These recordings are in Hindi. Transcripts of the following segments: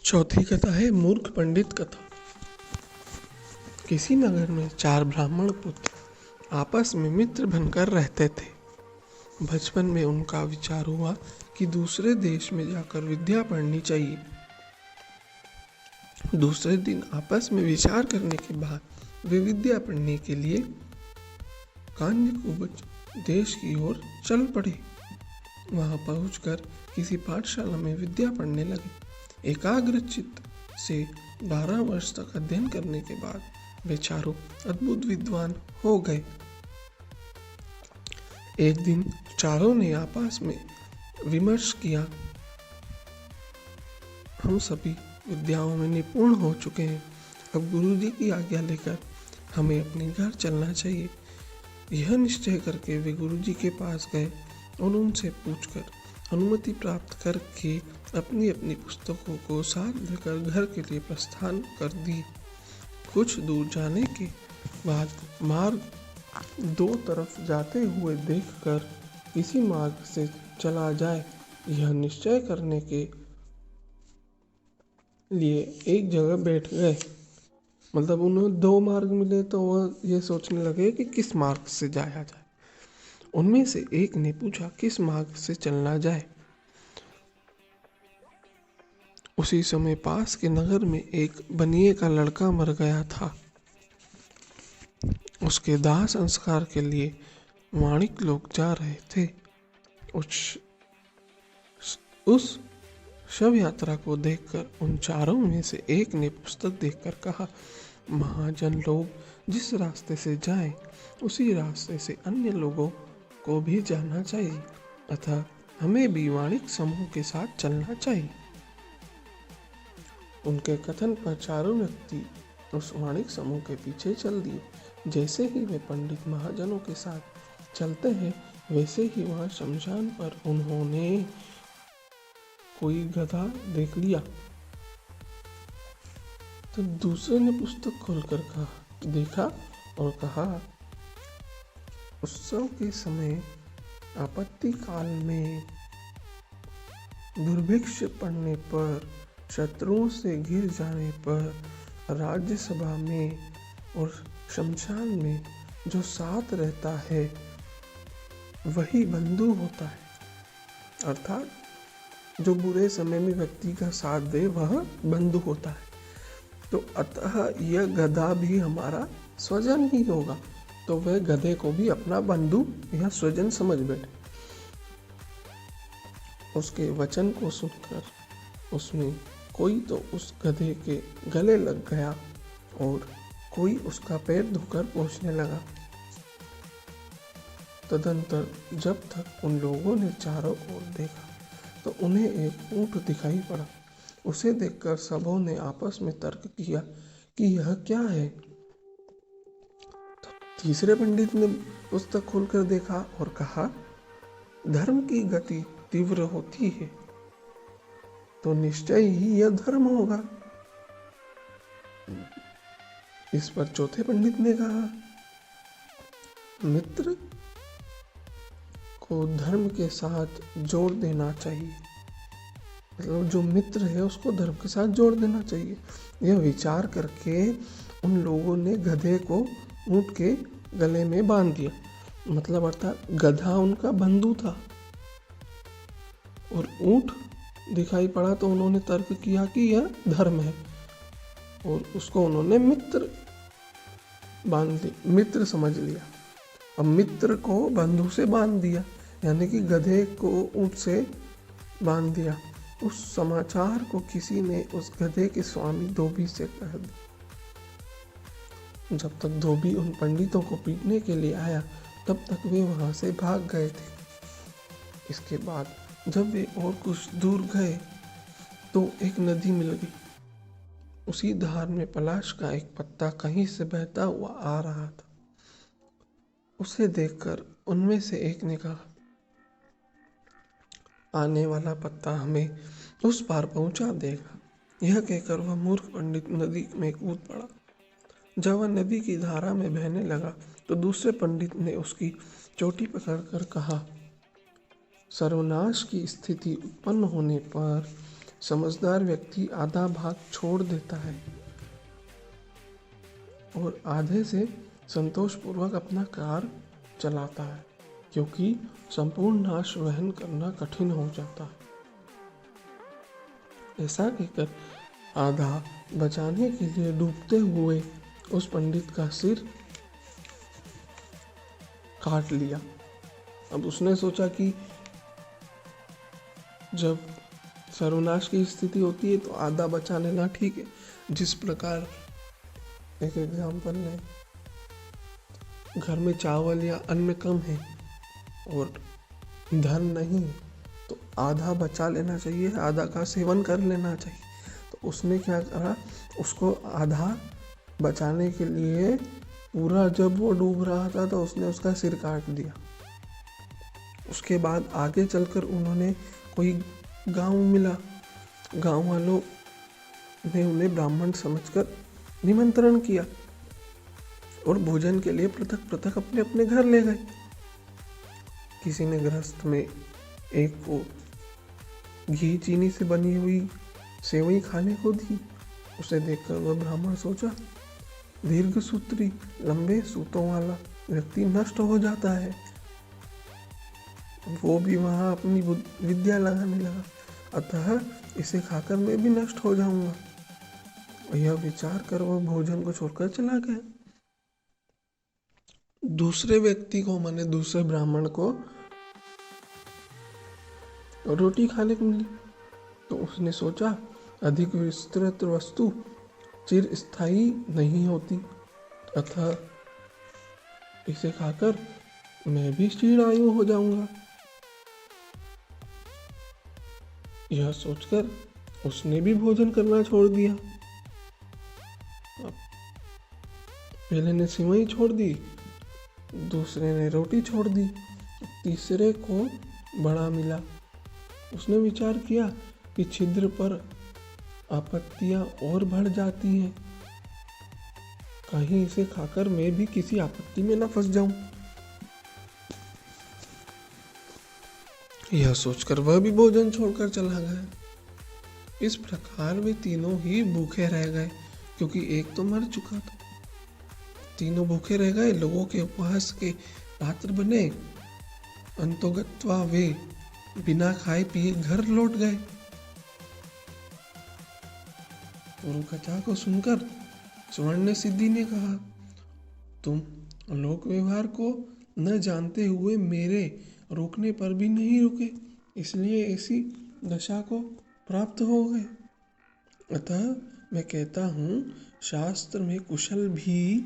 चौथी कथा है मूर्ख पंडित कथा। किसी नगर में 4 ब्राह्मण पुत्र आपस में मित्र बनकर रहते थे। बचपन में उनका विचार हुआ कि दूसरे देश में जाकर विद्या पढ़नी चाहिए। दूसरे दिन आपस में विचार करने के बाद वे विद्या पढ़ने के लिए कान्यकुब्ज देश की ओर चल पड़े। वहां पहुंचकर किसी पाठशाला में विद्या पढ़ने लगे। एकाग्र चित्त से 12 वर्ष तक अध्ययन करने के बाद वे चारों अद्भुत विद्वान हो गए। एक दिन चारों ने आपस में विमर्श किया, हम सभी विद्याओं में निपुण हो चुके हैं, अब गुरुजी की आज्ञा लेकर हमें अपने घर चलना चाहिए। यह निश्चय करके वे गुरुजी के पास गए और उनसे पूछकर अनुमति प्राप्त करके अपनी अपनी पुस्तकों को साथ लेकर घर के लिए प्रस्थान कर दिए। कुछ दूर जाने के बाद मार्ग दो तरफ जाते हुए देखकर किसी मार्ग से चला जाए, यह निश्चय करने के लिए एक जगह बैठ गए। मतलब उन्हें 2 मार्ग मिले तो वह ये सोचने लगे कि किस मार्ग से जाया जाए। उनमें से एक ने पूछा किस मार्ग से चलना जाए। उसी समय पास के नगर में एक बनिए का लड़का मर गया था। उसके दाह संस्कार के लिए वाणिक लोग जा रहे थे। उस शव यात्रा को देखकर उन चारों में से एक ने पुस्तक देखकर कहा, महाजन लोग जिस रास्ते से जाएं, उसी रास्ते से अन्य लोगों को भी जाना चाहिए, अतः हमें भी वाणिक समूह के साथ चलना चाहिए। उनके कथन पर चारों व्यक्ति उस वाणिक समूह के पीछे चल दिए। जैसे ही वे पंडित महाजनों के साथ चलते हैं, वैसे ही वहां शमशान पर उन्होंने कोई गधा देख लिया। तो दूसरे ने पुस्तक खोलकर देखा और कहा, उत्सव के समय आपत्ति काल में दुर्भिक्ष पड़ने पर, शत्रुओं से घिर जाने पर, राज्यसभा में और शमशान में जो साथ रहता है वही बंधु होता है। अर्थात जो बुरे समय में व्यक्ति का साथ दे वह बंधु होता है। तो अतः यह गधा भी हमारा स्वजन ही होगा। तो वह गधे को भी अपना बंधु या स्वजन समझ बैठे। उसके वचन को सुनकर उसमें कोई तो उस गधे के गले लग गया और कोई उसका पैर धोकर पोंछने लगा। तदंतर जब तक उन लोगों ने चारों ओर देखा तो उन्हें एक ऊंट दिखाई पड़ा। उसे देखकर सबों ने आपस में तर्क किया कि यह क्या है। तो तीसरे पंडित ने पुस्तक खोलकर देखा और कहा, धर्म की गति तीव्र होती है तो निश्चय ही यह धर्म होगा। इस पर चौथे पंडित ने कहा, मित्र को धर्म के साथ जोड़ देना चाहिए। मतलब जो मित्र है उसको धर्म के साथ जोड़ देना चाहिए। यह विचार करके उन लोगों ने गधे को ऊंट के गले में बांध दिया। मतलब अर्थात गधा उनका बंधु था और ऊंट दिखाई पड़ा तो उन्होंने तर्क किया कि यह धर्म है और उसको उन्होंने मित्र समझ लिया। अब मित्र को बंधु से बांध दिया, यानी कि गधे को ऊंट से बांध दिया। उस समाचार को किसी ने उस गधे के स्वामी धोबी से कह दिया। जब तक धोबी उन पंडितों को पीटने के लिए आया तब तक वे वहां से भाग गए थे। इसके बाद जब वे और कुछ दूर गए तो एक नदी मिल गई। उसी धार में पलाश का एक पत्ता कहीं से बहता हुआ आ रहा था। उसे देखकर उनमें से एक ने कहा, आने वाला पत्ता हमें उस पार पहुंचा देगा। यह कहकर वह मूर्ख पंडित नदी में कूद पड़ा। जब वह नदी की धारा में बहने लगा तो दूसरे पंडित ने उसकी चोटी पकड़कर कहा, सर्वनाश की स्थिति उत्पन्न होने पर समझदार व्यक्ति आधा भाग छोड़ देता है और आधे से संतोषपूर्वक अपना कार्य चलाता है, क्योंकि संपूर्ण नाश वहन करना कठिन हो जाता है। ऐसा कहकर आधा बचाने के लिए डूबते हुए उस पंडित का सिर काट लिया। अब उसने सोचा कि जब सर्वनाश की स्थिति होती है तो आधा बचा लेना ठीक है। जिस प्रकार एक एग्जाम्पल लें, घर में चावल या अन्न कम है और धन नहीं है तो आधा बचा लेना चाहिए, आधा का सेवन कर लेना चाहिए। तो उसने क्या करा, उसको आधा बचाने के लिए पूरा जब वो डूब रहा था तो उसने उसका सिर काट दिया। उसके बाद आगे चलकर उन्होंने कोई गांव मिला, गांव वालों ने उन्हें ब्राह्मण समझकर निमंत्रण किया और भोजन के लिए पृथक पृथक अपने अपने घर ले गए। किसी ने गृहस्थ में एक को घी चीनी से बनी हुई सेवई खाने को दी। उसे देखकर वह ब्राह्मण सोचा, दीर्घ सूत्री लंबे सूतों वाला व्यक्ति नष्ट हो जाता है। वो भी वहां अपनी विद्या लगाने लगा, अतः इसे खाकर मैं भी नष्ट हो जाऊंगा। यह विचार कर वह भोजन को छोड़कर चला गया। दूसरे व्यक्ति को, माने दूसरे ब्राह्मण को रोटी खाने को मिली तो उसने सोचा, अधिक विस्तृत वस्तु चिर स्थायी नहीं होती, अतः इसे खाकर मैं भी चिरायु हो जाऊंगा। यह सोचकर उसने भी भोजन करना छोड़ दिया। पहले ने सिवई छोड़ दी, दूसरे ने रोटी छोड़ दी, तीसरे को बड़ा मिला। उसने विचार किया कि छिद्र पर आपत्तियां और बढ़ जाती हैं, कहीं इसे खाकर मैं भी किसी आपत्ति में न फंस जाऊं। यह सोचकर वह भी भोजन छोड़कर चला गया। इस प्रकार वे तीनों ही भूखे रह गए, क्योंकि एक तो मर चुका था। तीनों भूखे रह गए, लोगों के उपहास के पात्र बने। अंतोगत्वा वे बिना खाए पिए घर लौट गए। पूर्व कथा को सुनकर स्वर्ण सिद्धि ने कहा, तुम लोक व्यवहार को न जानते हुए मेरे रोकने पर भी नहीं रुके, इसलिए ऐसी दशा को प्राप्त हो गए। अतः मैं कहता हूँ, शास्त्र में कुशल भी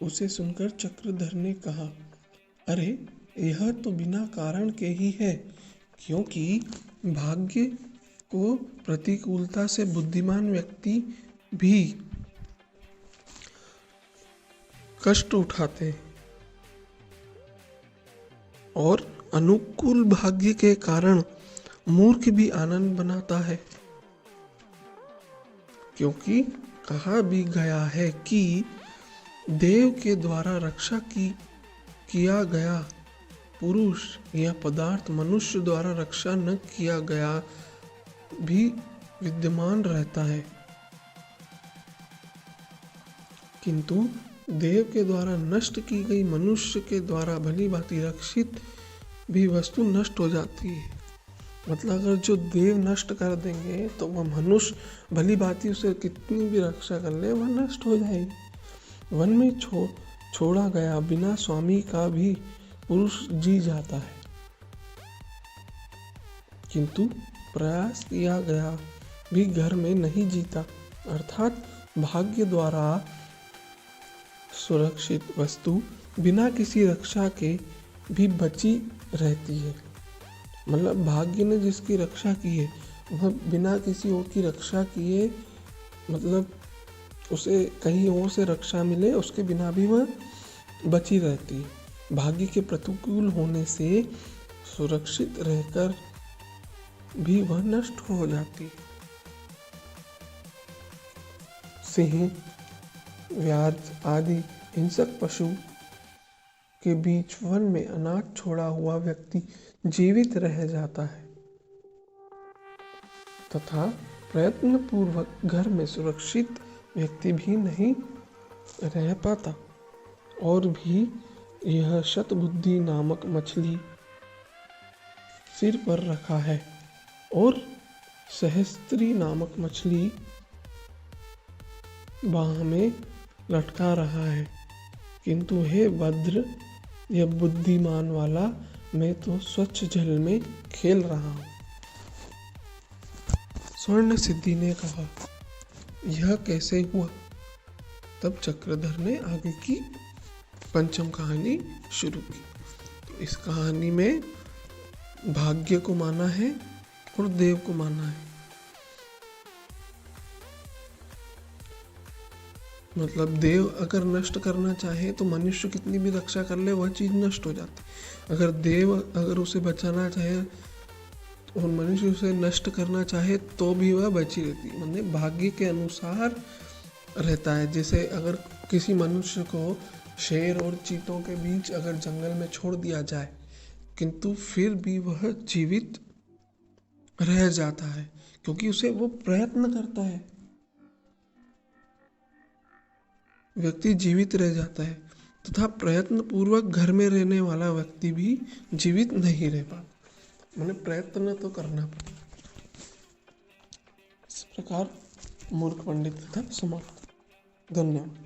उसे सुनकर चक्रधर ने कहा, अरे यह तो बिना कारण के ही है, क्योंकि भाग्य को प्रतिकूलता से बुद्धिमान व्यक्ति भी कष्ट उठाते और अनुकूल भाग्य के कारण मूर्ख भी आनंद बनाता है। क्योंकि कहा भी गया है कि देव के द्वारा रक्षा किया गया पुरुष या पदार्थ मनुष्य द्वारा रक्षा न किया गया भी विद्यमान रहता है, किंतु देव के द्वारा नष्ट की गई मनुष्य के द्वारा भली भांति रक्षित भी वस्तु नष्ट हो जाती है। मतलब अगर जो देव नष्ट कर देंगे तो वह मनुष्य भली भांति उसे कितनी भी रक्षा कर ले वह नष्ट हो जाएगी। वन में छोड़ा गया बिना स्वामी का भी पुरुष जी जाता है, किंतु प्रयास किया गया भी घर में नहीं जीता। अर्थात भाग्य द्वारा सुरक्षित वस्तु बिना किसी रक्षा के भी बची रहती है। मतलब भाग्य ने जिसकी रक्षा की है वह बिना किसी और की रक्षा किए, मतलब उसे कहीं और से रक्षा मिले उसके बिना भी वह बची रहती है। भाग्य के प्रतिकूल होने से सुरक्षित रहकर भी वह नष्ट हो जाती है। सिंह, व्याध आदि हिंसक पशु के बीच वन में अनाथ छोड़ा हुआ व्यक्ति जीवित रह जाता है, तथा प्रयत्न पूर्वक घर में सुरक्षित व्यक्ति भी नहीं रह पाता। और भी यह शतबुद्धि नामक मछली सिर पर रखा है और सहस्त्री नामक मछली बाह में लटका रहा है, किंतु हे भद्र, यह बुद्धिमान वाला मैं तो स्वच्छ जल में खेल रहा हूँ। स्वर्ण सिद्धि ने कहा, यह कैसे हुआ? तब चक्रधर ने आगे की पंचम कहानी शुरू की। तो इस कहानी में भाग्य को माना है और देव को माना है। मतलब देव अगर नष्ट करना चाहे तो मनुष्य कितनी भी रक्षा कर ले वह चीज़ नष्ट हो जाती। अगर देव अगर उसे बचाना चाहे और मनुष्य उसे नष्ट करना चाहे तो भी वह बची रहती है। मतलब भाग्य के अनुसार रहता है। जैसे अगर किसी मनुष्य को शेर और चीतों के बीच अगर जंगल में छोड़ दिया जाए, किंतु फिर भी वह जीवित रह जाता है क्योंकि उसे वो प्रयत्न करता है, व्यक्ति जीवित रह जाता है। तथा प्रयत्न पूर्वक घर में रहने वाला व्यक्ति भी जीवित नहीं रह पाता। मैंने प्रयत्न तो करना पड़ता। इस प्रकार मूर्ख पंडित कथा समाप्त। धन्यवाद।